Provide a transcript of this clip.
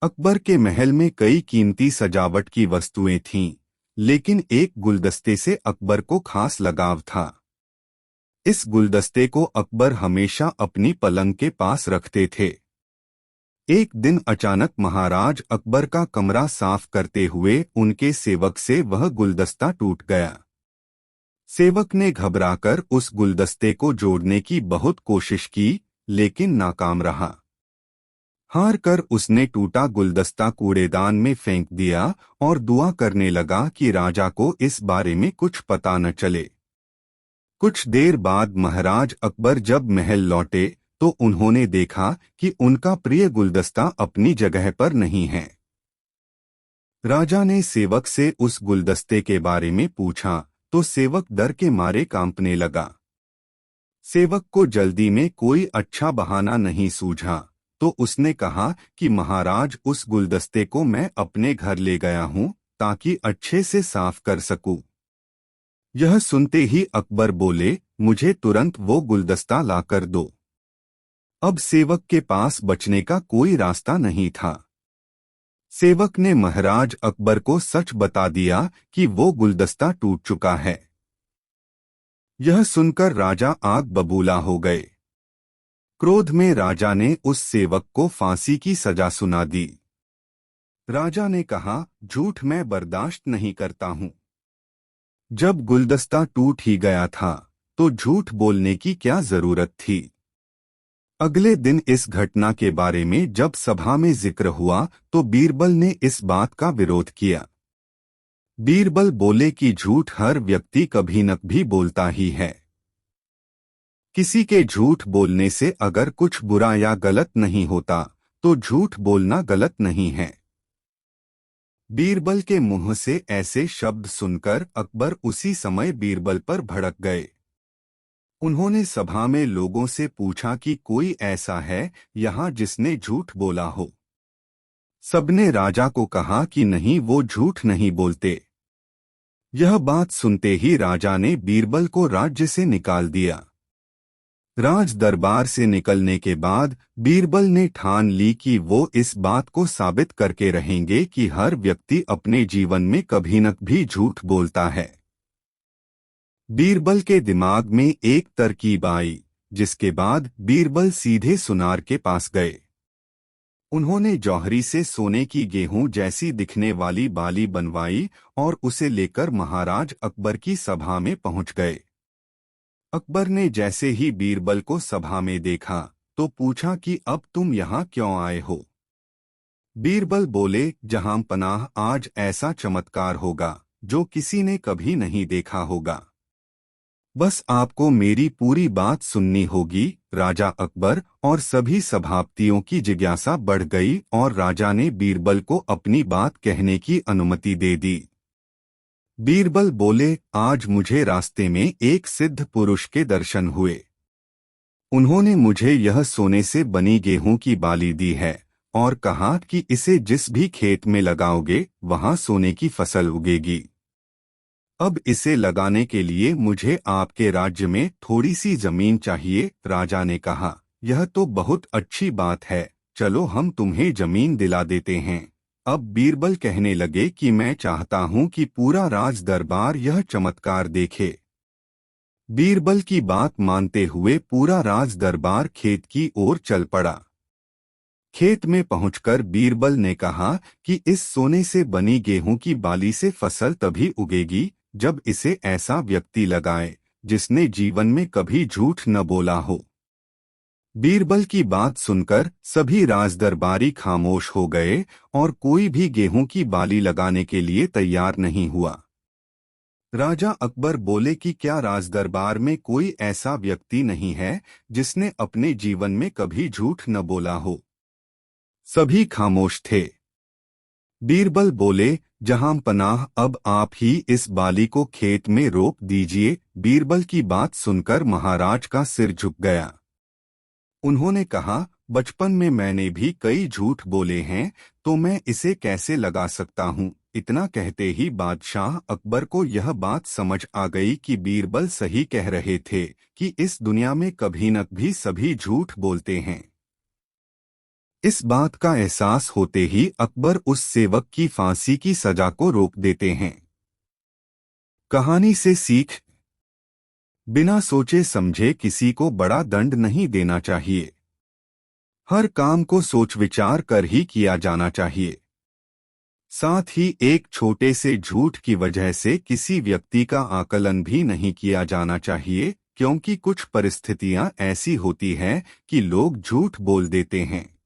अकबर के महल में कई कीमती सजावट की वस्तुएं थीं, लेकिन एक गुलदस्ते से अकबर को खास लगाव था। इस गुलदस्ते को अकबर हमेशा अपनी पलंग के पास रखते थे। एक दिन अचानक महाराज अकबर का कमरा साफ करते हुए उनके सेवक से वह गुलदस्ता टूट गया। सेवक ने घबराकर उस गुलदस्ते को जोड़ने की बहुत कोशिश की, लेकिन नाकाम रहा। हार कर उसने टूटा गुलदस्ता कूड़ेदान में फेंक दिया और दुआ करने लगा कि राजा को इस बारे में कुछ पता न चले। कुछ देर बाद महाराज अकबर जब महल लौटे तो उन्होंने देखा कि उनका प्रिय गुलदस्ता अपनी जगह पर नहीं है। राजा ने सेवक से उस गुलदस्ते के बारे में पूछा तो सेवक डर के मारे कांपने लगा। सेवक को जल्दी में कोई अच्छा बहाना नहीं सूझा, तो उसने कहा कि महाराज, उस गुलदस्ते को मैं अपने घर ले गया हूं ताकि अच्छे से साफ कर सकूं। यह सुनते ही अकबर बोले, मुझे तुरंत वो गुलदस्ता लाकर दो। अब सेवक के पास बचने का कोई रास्ता नहीं था। सेवक ने महाराज अकबर को सच बता दिया कि वो गुलदस्ता टूट चुका है। यह सुनकर राजा आग बबूला हो गए। क्रोध में राजा ने उस सेवक को फांसी की सजा सुना दी। राजा ने कहा, झूठ मैं बर्दाश्त नहीं करता हूं। जब गुलदस्ता टूट ही गया था तो झूठ बोलने की क्या जरूरत थी। अगले दिन इस घटना के बारे में जब सभा में जिक्र हुआ तो बीरबल ने इस बात का विरोध किया। बीरबल बोले कि झूठ हर व्यक्ति कभी न कभी बोलता ही है। किसी के झूठ बोलने से अगर कुछ बुरा या गलत नहीं होता तो झूठ बोलना गलत नहीं है। बीरबल के मुंह से ऐसे शब्द सुनकर अकबर उसी समय बीरबल पर भड़क गए। उन्होंने सभा में लोगों से पूछा कि कोई ऐसा है यहाँ जिसने झूठ बोला हो। सबने राजा को कहा कि नहीं, वो झूठ नहीं बोलते। यह बात सुनते ही राजा ने बीरबल को राज्य से निकाल दिया। राज दरबार से निकलने के बाद बीरबल ने ठान ली कि वो इस बात को साबित करके रहेंगे कि हर व्यक्ति अपने जीवन में कभी न कभी झूठ बोलता है। बीरबल के दिमाग में एक तरकीब आई, जिसके बाद बीरबल सीधे सुनार के पास गए। उन्होंने जौहरी से सोने की गेहूं जैसी दिखने वाली बाली बनवाई और उसे लेकर महाराज अकबर की सभा में पहुंच गए। अकबर ने जैसे ही बीरबल को सभा में देखा तो पूछा कि अब तुम यहाँ क्यों आए हो। बीरबल बोले, जहां पनाह, आज ऐसा चमत्कार होगा जो किसी ने कभी नहीं देखा होगा। बस आपको मेरी पूरी बात सुननी होगी। राजा अकबर और सभी सभापतियों की जिज्ञासा बढ़ गई और राजा ने बीरबल को अपनी बात कहने की अनुमति दे दी। बीरबल बोले, आज मुझे रास्ते में एक सिद्ध पुरुष के दर्शन हुए। उन्होंने मुझे यह सोने से बनी गेहूं की बाली दी है और कहा कि इसे जिस भी खेत में लगाओगे वहां सोने की फसल उगेगी। अब इसे लगाने के लिए मुझे आपके राज्य में थोड़ी सी जमीन चाहिए। राजा ने कहा, यह तो बहुत अच्छी बात है, चलो हम तुम्हें जमीन दिला देते हैं। अब बीरबल कहने लगे कि मैं चाहता हूं कि पूरा राज दरबार यह चमत्कार देखे। बीरबल की बात मानते हुए पूरा राज दरबार खेत की ओर चल पड़ा। खेत में पहुंचकर बीरबल ने कहा कि इस सोने से बनी गेहूं की बाली से फसल तभी उगेगी जब इसे ऐसा व्यक्ति लगाए जिसने जीवन में कभी झूठ न बोला हो। बीरबल की बात सुनकर सभी राजदरबारी खामोश हो गए और कोई भी गेहूं की बाली लगाने के लिए तैयार नहीं हुआ। राजा अकबर बोले कि क्या राजदरबार में कोई ऐसा व्यक्ति नहीं है जिसने अपने जीवन में कभी झूठ न बोला हो। सभी खामोश थे। बीरबल बोले, जहां पनाह, अब आप ही इस बाली को खेत में रोप दीजिए। बीरबल की बात सुनकर महाराज का सिर झुक गया। उन्होंने कहा, बचपन में मैंने भी कई झूठ बोले हैं, तो मैं इसे कैसे लगा सकता हूँ। इतना कहते ही बादशाह अकबर को यह बात समझ आ गई कि बीरबल सही कह रहे थे कि इस दुनिया में कभी न कभी सभी झूठ बोलते हैं। इस बात का एहसास होते ही अकबर उस सेवक की फांसी की सजा को रोक देते हैं। कहानी से सीख: बिना सोचे समझे किसी को बड़ा दंड नहीं देना चाहिए। हर काम को सोच विचार कर ही किया जाना चाहिए। साथ ही एक छोटे से झूठ की वजह से किसी व्यक्ति का आकलन भी नहीं किया जाना चाहिए, क्योंकि कुछ परिस्थितियां ऐसी होती हैं कि लोग झूठ बोल देते हैं।